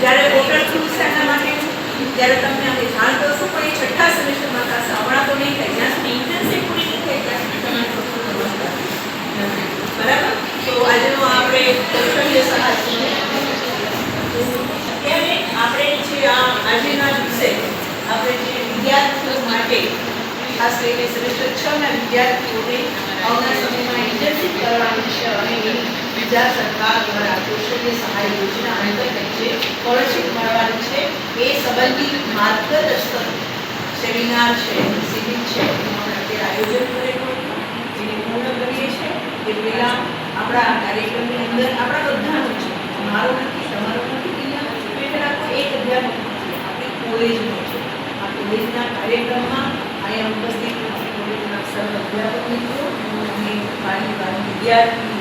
જ્યારે પોર્ટલ ખુલશે એના માટે જ્યારે તમને અમે જાણ કરશું, પણ એ છઠ્ઠા સેમેસ્ટરમાં થશે, હમણાં તો નહીં થાય. જ્યાં સુધી ઇન્ટર્નશીપ પૂરી નહીં થાય ત્યાં સુધી તમારે કશું કરવાનું નથી. બરાબર? તો આજનો આપણે કૌશલ્ય સહાય અત્યારે આપણે જે આજના દિવસે આપણે જે વિદ્યાર્થીઓ માટે ખાસ કરીને સેમેસ્ટર 6 ના વિદ્યાર્થીઓને આવનાર સમયમાં ઇન્ટર્નશીપ કરવાની છે અને એની ગુજરાત સરકાર દ્વારા કૌશલ્ય સહાય યોજના અંતર્ગત જે સ્કોલરશીપ મળવાની છે એ સંબંધિત માર્ગદર્શક સેમિનાર છે, શિબિર છે, એનું અત્યારે આયોજન કરેલું હતું. એને પૂર્ણ કરીએ છીએ એ પહેલાં આપણા કાર્યક્રમની અંદર આપણા બધાનું છે, મારો નથી, તમારો નથી, અહીંયા બેઠેલા કોઈ એક અધ્યાપક નથી, આપણી કોલેજનો છે. આ કોલેજના કાર્યક્રમમાં અહીંયા ઉપસ્થિત કોલેજના સર્વ અધ્યાપક મિત્રો અને વિદ્યાર્થી